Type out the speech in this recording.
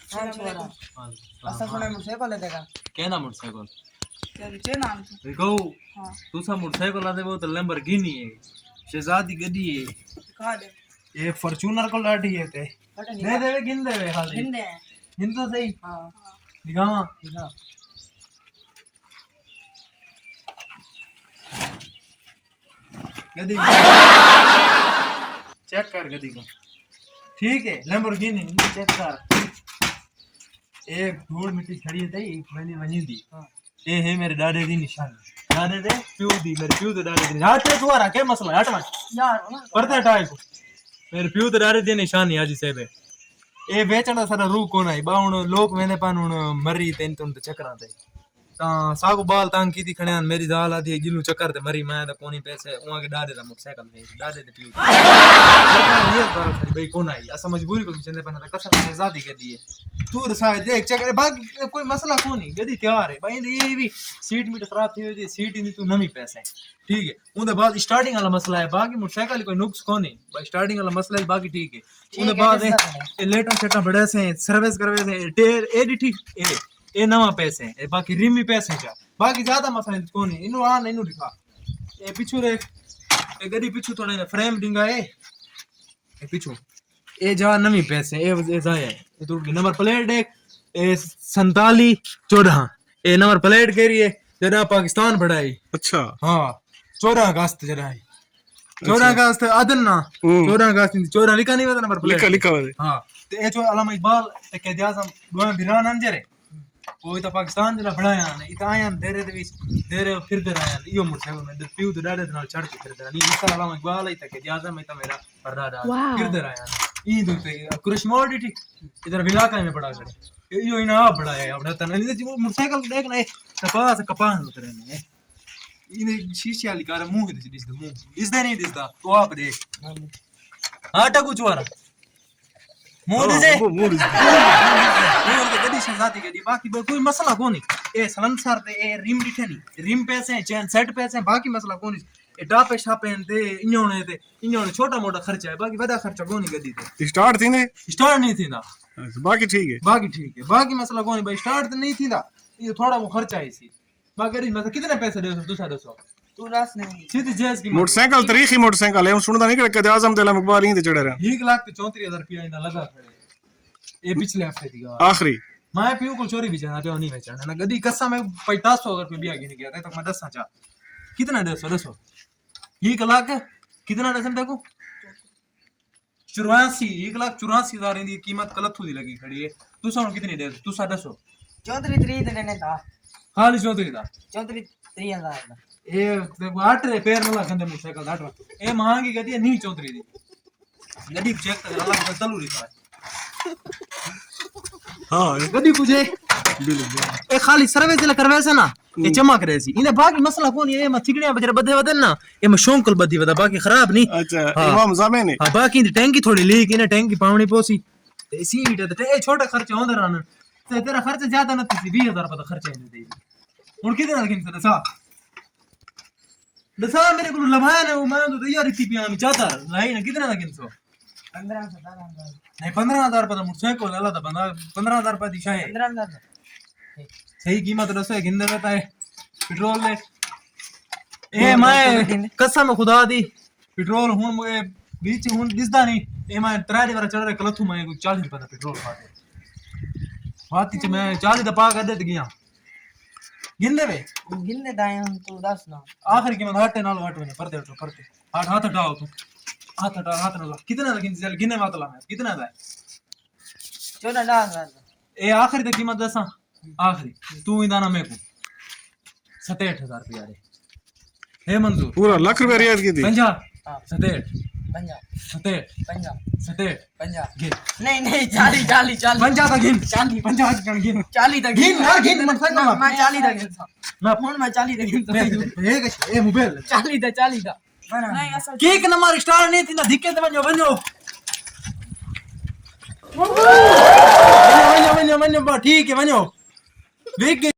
हाँ छोरा असा सुने मोटरसाइकिल है देखा कहना मोटरसाइकिल चे नाम देखो हाँ तू सा मोटरसाइकिल आते वो तो लैम्बोर्गिनी है शहजादी गड्डी है दिखा दे ये फॉर्च्यूनर को लाठी है ते दे दे गिन दे खाली हिंदे गिन तो सही हाँ दिखावा दिखा गड्डी चेक कर गड्डी को ठीक है लैम्बोर्गिनी चेक कर एक धूल मिट्टी खड़ी है एक मैंने वहीं दी ये है मेरे दादे दी निशानी दादे दे प्यू दी मेरे प्यू तो दादे दी हाथ पे तुम्हारा क्या मसला है हट मत यार पड़ता टाइम को मेरे प्यू तो दादे दी निशानी आज से बे ए बेचना सारा रू कोन आई बाउन लोग मैंने पान मरी तेन तुम तो चक्कर आते ता सागो बाल तांग की थी खणियान मेरी दाल आधी गिलू चक्कर ते मरी मैं तो कोनी पैसे उहा के दादे दा मोटरसाइकिल में दादे दे प्यू ये बात भाई कोन आई असा मजबूरी को चंदे पना कसम से आजादी के दिए तू रसा देख चेक बाकी कोई मसला कोनी गदी तैयार है भाई ये भी सीट मीट खराब थी हुई सीट ही नहीं तू नवी पैसे ठीक है उनके बाद स्टार्टिंग वाला मसला है बाकी मोटरसाइकिल कोई नुक्स कोनी भाई स्टार्टिंग वाला मसला है बाकी ठीक है उनके बाद लेटर सेटा बड़े से सर्विस करवे से टेर ए ठीक ए नवा पैसे है बाकी रिम भी पैसे जा बाकी ज्यादा मसला कोनी इनु आ इनु दिखा ए पिछु रे ए गडी पिछु थोड़े फ्रेम डिंगा ए पिछु ए जा नवी पैसे ए जाए ए टूट गई नंबर प्लेट एक ए 47 14 ए नंबर प्लेट कह रही है जरा पाकिस्तान बढ़ाई अच्छा हां 14 अगस्त जरा 14 अगस्त आदन ना 14 अगस्त 14 लिखा नहीं हुआ नंबर प्लेट लिखा हुआ है हां तो ए जो अलामा इकबाल ते के आजम दो बिरान अंजरे कोई तो पाकिस्तान जला बढ़ाया ने इता आया देरे दे देरे फिर दे आया यो मोटरसाइकिल में प्यू तो डाडे नाल चढ़ के फिर दे नहीं इस अलामा इकबाल आई तक के आजम में तो मेरा परदादा फिर दे आया ई दो ते कुरश मोडिटी इधर इलाका में पड़ा करे यो इना आप बढ़ाया अपना तन मोटरसाइकिल देख ना कपास कपास उतरे ने इने शीशे वाली कार मुंह दिस नहीं दिसदा तो आप देख हां टकू चोरा मुंह दे मुंह दे गड्डी शहजादी गड्डी बाकी कोई मसला कोनी ए सलंसर ते ए रिम डिठे नहीं रिम पैसे चैन सेट पैसे बाकी मसला कोनी ए डापे शापे ते इन्होंने छोटा मोटा खर्चा है बाकी बड़ा खर्चा कोनी गड्डी ते स्टार्ट थी ने स्टार्ट नहीं थींदा बाकी ठीक है बाकी मसला कोनी भाई स्टार्ट तो नहीं थींदा ये थोड़ा वो खर्चा है इसी बाकी गड्डी मतलब कितने पैसे दे दूसरा 200 तू रास नहीं सीधी जेस की मोटरसाइकिल तरीखी मोटरसाइकिल है सुनदा नहीं कि आजम ते मकबार ही ते चढ़े रहे 1,34,000 रुपया इंदा लगा खड़े ये पिछले हफ्ते दी आखिरी मैं प्यू को चोरी भी जाना पे नहीं बेचना ना गड्डी कसम में 500 अगर पे भी आगे नहीं गया था तो मैं 10 चाह कितना 150 ये लाख कितना दसम देखो 84 1,84,000 की कीमत गलत हुई लगी खड़ी है तू सुन कितनी दे तू 150 34 देने था खाली 34 था 34,000 ए देखो 8 रे पैर में लगन दे मोटरसाइकिल 8 ए महंगी गड्डी है नहीं 34 दी गड्डी चेक कर अल्लाह बदलू लिखा है हां गड्डी पूछे ए खाली सर्विस ले करवे से ना ये चमक रही सी इने बाकी मसला कोनी ए म चिकड़ियां बजरे बदे वदन ना ए म शौंकल बदी वदा बाकी खराब नहीं अच्छा इमाम जामे ने हां बाकी दी टैंकी थोड़ी लीक इने टैंकी पावनी पोसी ते सीट ते ए छोटा खर्चा होंदा रहन ते तेरा खर्च ज्यादा न थी 20,000 रुपए खर्चा इन दे हुन कितना लगिन से दसा मेरे को लभाया ना मैं तो तैयार थी पिया में चाहता नहीं ना कितना लगिन सो 15,000 नहीं 15,000 रुपए मोटरसाइकिल वाला था बंदा 15,000 रुपए दिशा है 15,000 सही कीमत रसो गिंदे रहता है पेट्रोल ले ए मैं कसम खुदा दी पेट्रोल हुन मुझे बीच हुन दिसदा नहीं ए मैं 3 बार चढ़ रे कलथू मैं 40 रुपए दा पेट्रोल खाते बात च मैं 40 दा पा कर दे गया गिनने दाएं तू दस ना आखिर कीमत हटे नाल हट ने परदे परते हाथ हटाओ तू हाथ ना कितना लगिन चल गिने मतला है कितना दा 14,000 ए आखिरी दी कीमत दसा आखिरी तू इंदा ना मेरे को 67,000 रुपया रे हे मंजूर पूरा लाख रुपया रियायत की थी 50 हां 67 50 67 गिन नहीं 40 50 तक गिन 50 तक गिन 40 तक गिन यार गिन मत कर मैं 40 तक गिनता ना फोन में 40 तक गिनता ए मोबाइल 40 तक नहीं असल केक नंबर स्टार नहीं थी ना दिक्कत बनो ठीक है बनो देख